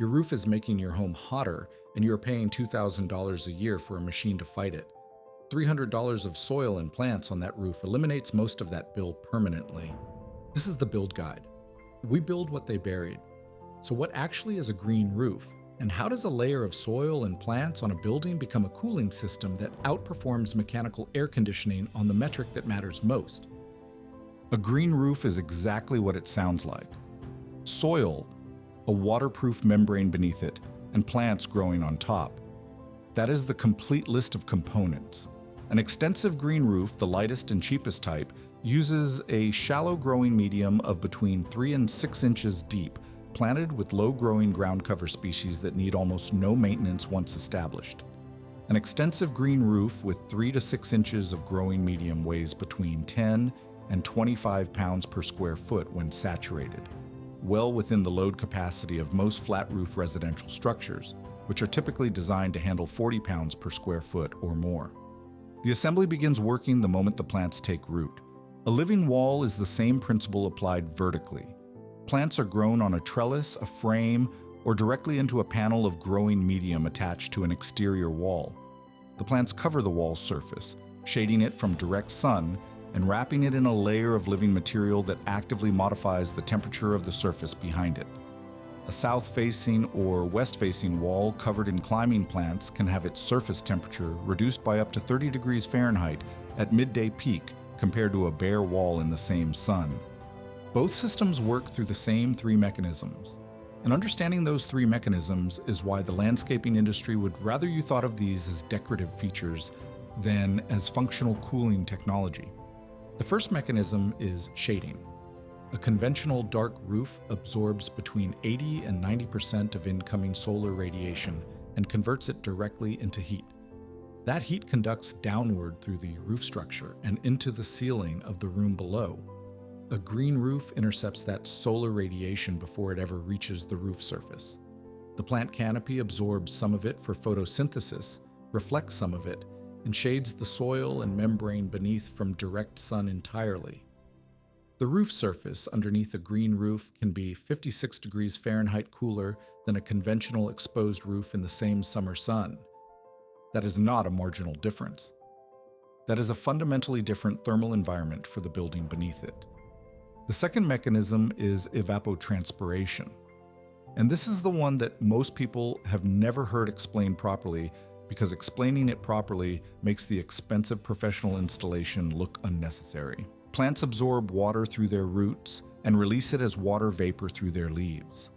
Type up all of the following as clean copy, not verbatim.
Your roof is making your home hotter, and you're paying $2,000 a year for a machine to fight it. $300 of soil and plants on that roof eliminates most of that bill permanently. This is the Build Guide. We build what they buried. So what actually is a green roof? And how does a layer of soil and plants on a building become a cooling system that outperforms mechanical air conditioning on the metric that matters most? A green roof is exactly what it sounds like. Soil, a waterproof membrane beneath it, and plants growing on top. That is the complete list of components. An extensive green roof, the lightest and cheapest type, uses a shallow growing medium of between 3 and 6 inches deep, planted with low-growing ground cover species that need almost no maintenance once established. An extensive green roof with 3 to 6 inches of growing medium weighs between 10 and 25 pounds per square foot when saturated, well within the load capacity of most flat roof residential structures, which are typically designed to handle 40 pounds per square foot or more. The assembly begins working the moment the plants take root. A living wall is the same principle applied vertically. Plants are grown on a trellis, a frame, or directly into a panel of growing medium attached to an exterior wall. The plants cover the wall surface, shading it from direct sun and wrapping it in a layer of living material that actively modifies the temperature of the surface behind it. A south-facing or west-facing wall covered in climbing plants can have its surface temperature reduced by up to 30 degrees Fahrenheit at midday peak compared to a bare wall in the same sun. Both systems work through the same 3 mechanisms. And understanding those 3 mechanisms is why the landscaping industry would rather you thought of these as decorative features than as functional cooling technology. The first mechanism is shading. A conventional dark roof absorbs between 80 and 90% of incoming solar radiation and converts it directly into heat. That heat conducts downward through the roof structure and into the ceiling of the room below. A green roof intercepts that solar radiation before it ever reaches the roof surface. The plant canopy absorbs some of it for photosynthesis, reflects some of it, and shades the soil and membrane beneath from direct sun entirely. The roof surface underneath a green roof can be 56 degrees Fahrenheit cooler than a conventional exposed roof in the same summer sun. That is not a marginal difference. That is a fundamentally different thermal environment for the building beneath it. The second mechanism is evapotranspiration. And this is the one that most people have never heard explained properly because explaining it properly makes the expensive professional installation look unnecessary. Plants absorb water through their roots and release it as water vapor through their leaves.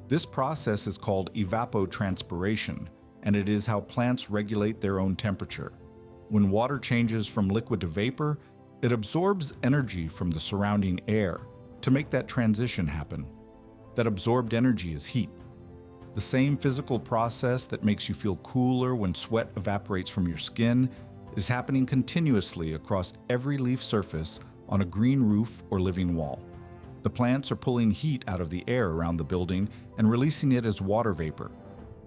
This process is called evapotranspiration, and it is how plants regulate their own temperature. When water changes from liquid to vapor, it absorbs energy from the surrounding air to make that transition happen. That absorbed energy is heat. The same physical process that makes you feel cooler when sweat evaporates from your skin is happening continuously across every leaf surface on a green roof or living wall. The plants are pulling heat out of the air around the building and releasing it as water vapor.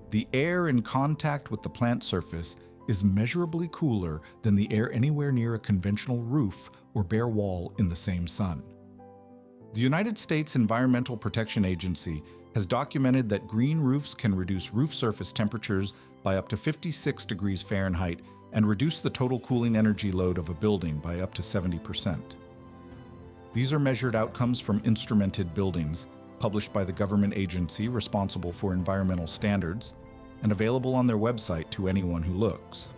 The air in contact with the plant surface is measurably cooler than the air anywhere near a conventional roof or bare wall in the same sun. The United States Environmental Protection Agency has documented that green roofs can reduce roof surface temperatures by up to 56 degrees Fahrenheit and reduce the total cooling energy load of a building by up to 70%. These are measured outcomes from instrumented buildings, published by the government agency responsible for environmental standards, and available on their website to anyone who looks.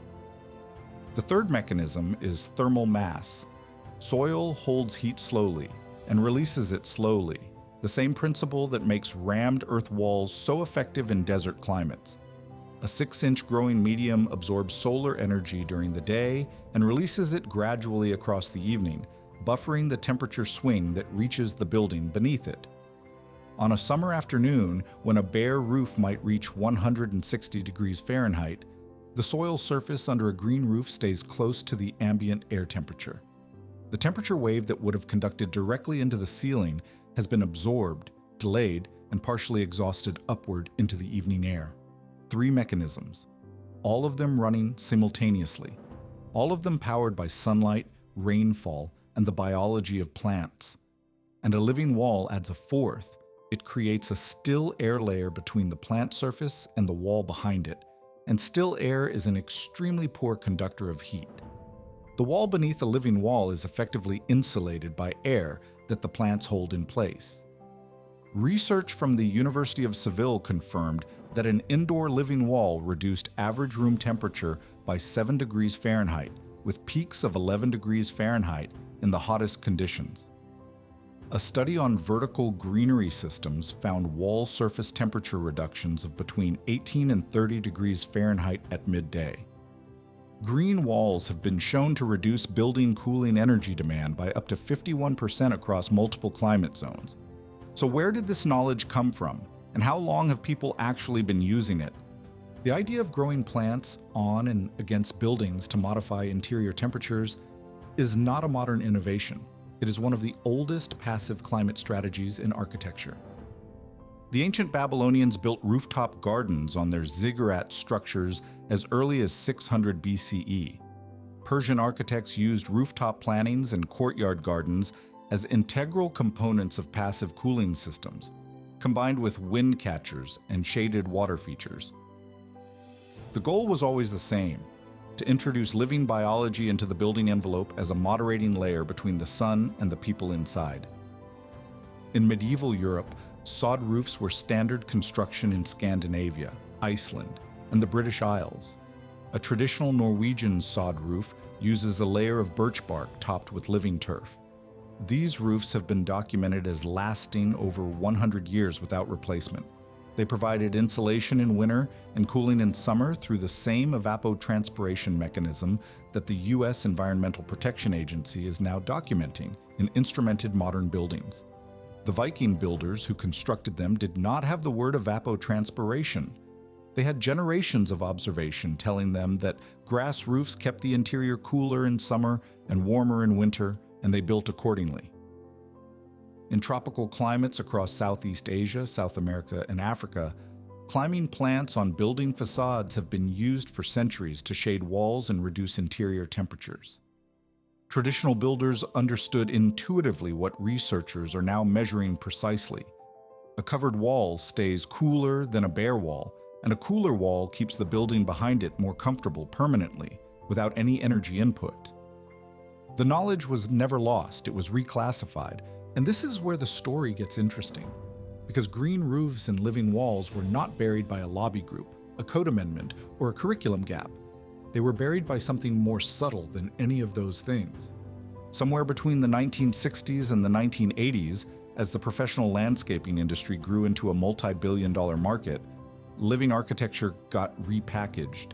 The third mechanism is thermal mass. Soil holds heat slowly and releases it slowly, the same principle that makes rammed earth walls so effective in desert climates. A 6-inch growing medium absorbs solar energy during the day and releases it gradually across the evening, buffering the temperature swing that reaches the building beneath it. On a summer afternoon, when a bare roof might reach 160 degrees Fahrenheit, the soil surface under a green roof stays close to the ambient air temperature. The temperature wave that would have conducted directly into the ceiling has been absorbed, delayed, and partially exhausted upward into the evening air. 3 mechanisms, all of them running simultaneously, all of them powered by sunlight, rainfall, and the biology of plants. And a living wall adds a fourth. it creates a still air layer between the plant surface and the wall behind it, and still air is an extremely poor conductor of heat. The wall beneath a living wall is effectively insulated by air that the plants hold in place. Research from the University of Seville confirmed that an indoor living wall reduced average room temperature by 7 degrees Fahrenheit, with peaks of 11 degrees Fahrenheit in the hottest conditions. A study on vertical greenery systems found wall surface temperature reductions of between 18 and 30 degrees Fahrenheit at midday. Green walls have been shown to reduce building cooling energy demand by up to 51% across multiple climate zones. So where did this knowledge come from, and how long have people actually been using it? The idea of growing plants on and against buildings to modify interior temperatures is not a modern innovation. It is one of the oldest passive climate strategies in architecture. The ancient Babylonians built rooftop gardens on their ziggurat structures as early as 600 BCE. Persian architects used rooftop plantings and courtyard gardens as integral components of passive cooling systems, combined with wind catchers and shaded water features. The goal was always the same: to introduce living biology into the building envelope as a moderating layer between the sun and the people inside. In medieval Europe, sod roofs were standard construction in Scandinavia, Iceland, and the British Isles. A traditional Norwegian sod roof uses a layer of birch bark topped with living turf. These roofs have been documented as lasting over 100 years without replacement. They provided insulation in winter and cooling in summer through the same evapotranspiration mechanism that the U.S. Environmental Protection Agency is now documenting in instrumented modern buildings. The Viking builders who constructed them did not have the word evapotranspiration. They had generations of observation telling them that grass roofs kept the interior cooler in summer and warmer in winter, and they built accordingly. In tropical climates across Southeast Asia, South America, and Africa, climbing plants on building facades have been used for centuries to shade walls and reduce interior temperatures. Traditional builders understood intuitively what researchers are now measuring precisely. A covered wall stays cooler than a bare wall, and a cooler wall keeps the building behind it more comfortable permanently, without any energy input. The knowledge was never lost, it was reclassified, and this is where the story gets interesting. Because green roofs and living walls were not buried by a lobby group, a code amendment, or a curriculum gap. They were buried by something more subtle than any of those things. Somewhere between the 1960s and the 1980s, as the professional landscaping industry grew into a multi-billion-dollar market, living architecture got repackaged.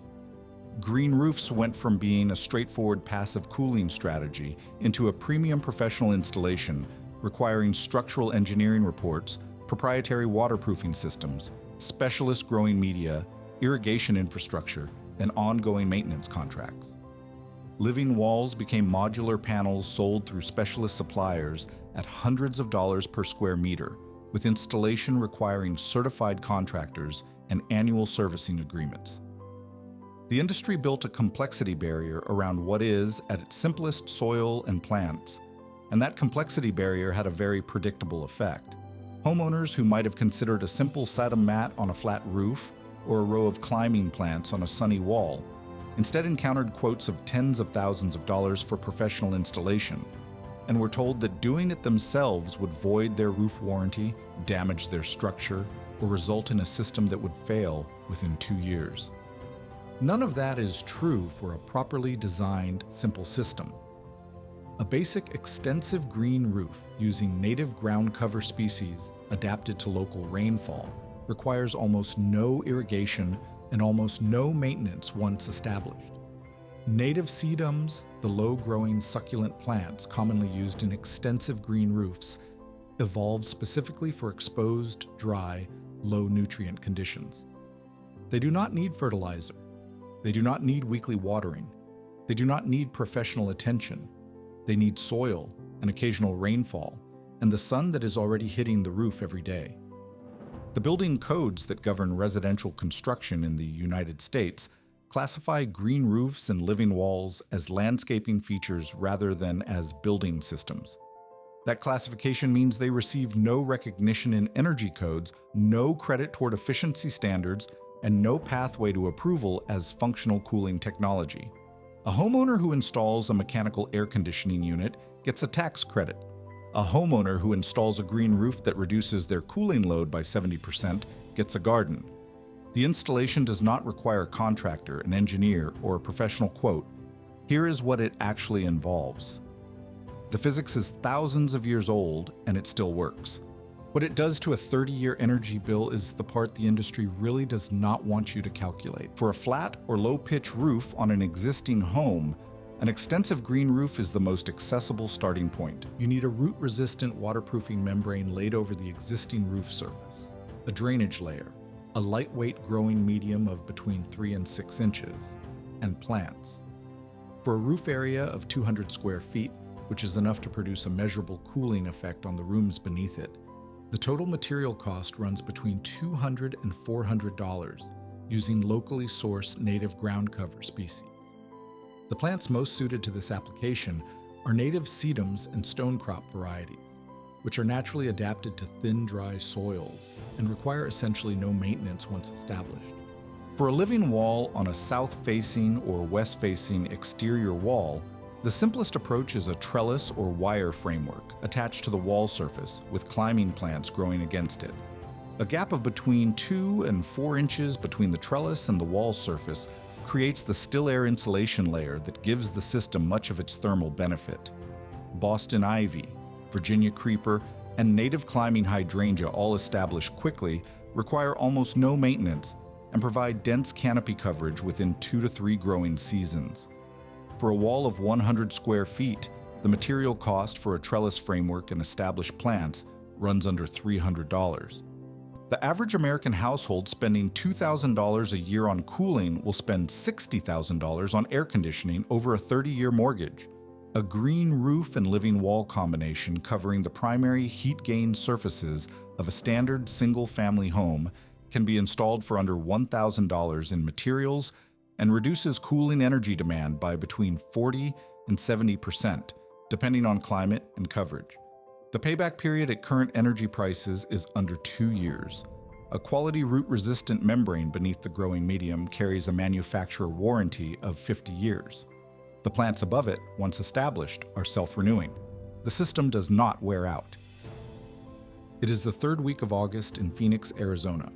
Green roofs went from being a straightforward passive cooling strategy into a premium professional installation requiring structural engineering reports, proprietary waterproofing systems, specialist growing media, irrigation infrastructure, and ongoing maintenance contracts. Living walls became modular panels sold through specialist suppliers at hundreds of dollars per square meter, with installation requiring certified contractors and annual servicing agreements. The industry built a complexity barrier around what is, at its simplest, soil and plants, and that complexity barrier had a very predictable effect. Homeowners who might have considered a simple satin mat on a flat roof or a row of climbing plants on a sunny wall instead encountered quotes of tens of thousands of dollars for professional installation, and were told that doing it themselves would void their roof warranty, damage their structure, or result in a system that would fail within 2 years. None of that is true for a properly designed, simple system. A basic extensive green roof using native ground cover species adapted to local rainfall requires almost no irrigation and almost no maintenance once established. Native sedums, the low-growing succulent plants commonly used in extensive green roofs, evolved specifically for exposed, dry, low-nutrient conditions. They do not need fertilizer. They do not need weekly watering. They do not need professional attention. They need soil, an occasional rainfall, and the sun that is already hitting the roof every day. The building codes that govern residential construction in the United States classify green roofs and living walls as landscaping features rather than as building systems. That classification means they receive no recognition in energy codes, no credit toward efficiency standards, and no pathway to approval as functional cooling technology. A homeowner who installs a mechanical air conditioning unit gets a tax credit. A homeowner who installs a green roof that reduces their cooling load by 70% gets a garden. The installation does not require a contractor, an engineer, or a professional quote. Here is what it actually involves. The physics is thousands of years old, and it still works. What it does to a 30-year energy bill is the part the industry really does not want you to calculate. For a flat or low-pitch roof on an existing home, an extensive green roof is the most accessible starting point. You need a root-resistant waterproofing membrane laid over the existing roof surface, a drainage layer, a lightweight growing medium of between 3 and 6 inches, and plants. For a roof area of 200 square feet, which is enough to produce a measurable cooling effect on the rooms beneath it, the total material cost runs between $200 and $400 using locally sourced native ground cover species. The plants most suited to this application are native sedums and stone crop varieties, which are naturally adapted to thin, dry soils and require essentially no maintenance once established. For a living wall on a south-facing or west-facing exterior wall, the simplest approach is a trellis or wire framework attached to the wall surface with climbing plants growing against it. A gap of between 2 and 4 inches between the trellis and the wall surface creates the still air insulation layer that gives the system much of its thermal benefit. Boston ivy, Virginia creeper, and native climbing hydrangea, all established quickly, require almost no maintenance and provide dense canopy coverage within 2 to 3 growing seasons. For a wall of 100 square feet, the material cost for a trellis framework and established plants runs under $300. The average American household spending $2,000 a year on cooling will spend $60,000 on air conditioning over a 30-year mortgage. A green roof and living wall combination covering the primary heat gain surfaces of a standard single-family home can be installed for under $1,000 in materials and reduces cooling energy demand by between 40 and 70%, depending on climate and coverage. The payback period at current energy prices is under 2 years. A quality root-resistant membrane beneath the growing medium carries a manufacturer warranty of 50 years. The plants above it, once established, are self-renewing. The system does not wear out. It is the third week of August in Phoenix, Arizona.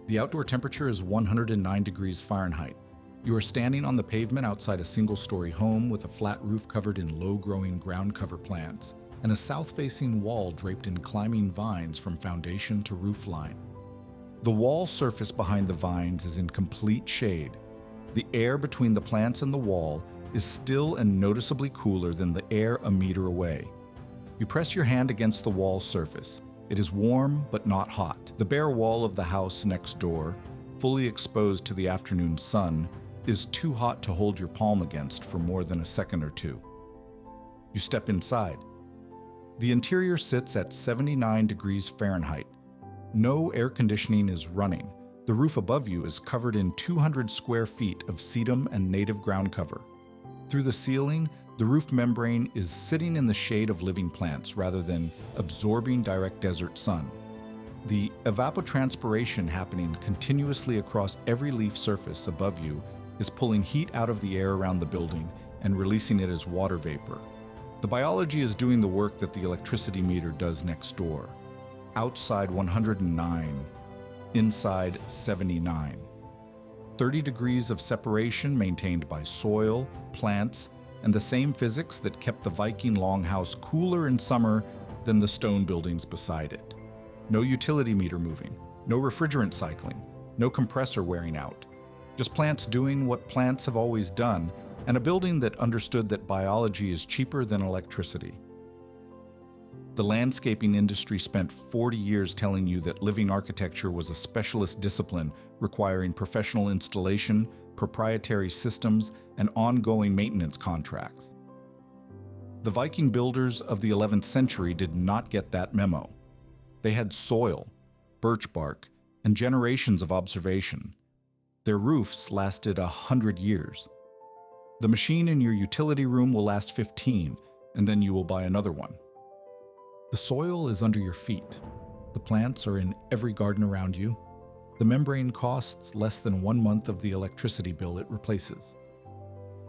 The outdoor temperature is 109 degrees Fahrenheit. You are standing on the pavement outside a single-story home with a flat roof covered in low-growing ground cover plants and a south-facing wall draped in climbing vines from foundation to roof line. The wall surface behind the vines is in complete shade. The air between the plants and the wall is still and noticeably cooler than the air a meter away. You press your hand against the wall surface. It is warm but not hot. The bare wall of the house next door, fully exposed to the afternoon sun, is too hot to hold your palm against for more than a second or two. You step inside. The interior sits at 79 degrees Fahrenheit. No air conditioning is running. The roof above you is covered in 200 square feet of sedum and native ground cover. Through the ceiling, the roof membrane is sitting in the shade of living plants rather than absorbing direct desert sun. The evapotranspiration happening continuously across every leaf surface above you is pulling heat out of the air around the building and releasing it as water vapor. The biology is doing the work that the electricity meter does next door. Outside 109, inside 79. 30 degrees of separation maintained by soil, plants, and the same physics that kept the Viking longhouse cooler in summer than the stone buildings beside it. No utility meter moving, no refrigerant cycling, no compressor wearing out. Just plants doing what plants have always done, and a building that understood that biology is cheaper than electricity. The landscaping industry spent 40 years telling you that living architecture was a specialist discipline requiring professional installation, proprietary systems, and ongoing maintenance contracts. The Viking builders of the 11th century did not get that memo. They had soil, birch bark, and generations of observation. Their roofs lasted 100 years. The machine in your utility room will last 15, and then you will buy another one. The soil is under your feet. The plants are in every garden around you. The membrane costs less than 1 month of the electricity bill it replaces.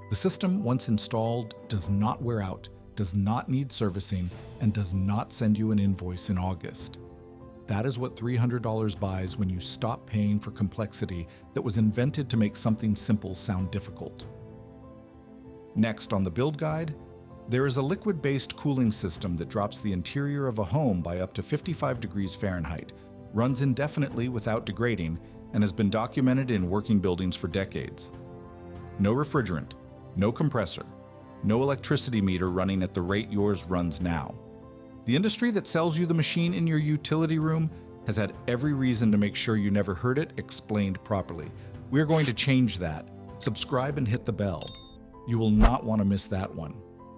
The system, once installed, does not wear out, does not need servicing, and does not send you an invoice in August. That is what $300 buys when you stop paying for complexity that was invented to make something simple sound difficult. Next on the build guide, there is a liquid-based cooling system that drops the interior of a home by up to 55 degrees Fahrenheit, runs indefinitely without degrading, and has been documented in working buildings for decades. No refrigerant, no compressor, no electricity meter running at the rate yours runs now. The industry that sells you the machine in your utility room has had every reason to make sure you never heard it explained properly. We are going to change that. Subscribe and hit the bell. You will not want to miss that one.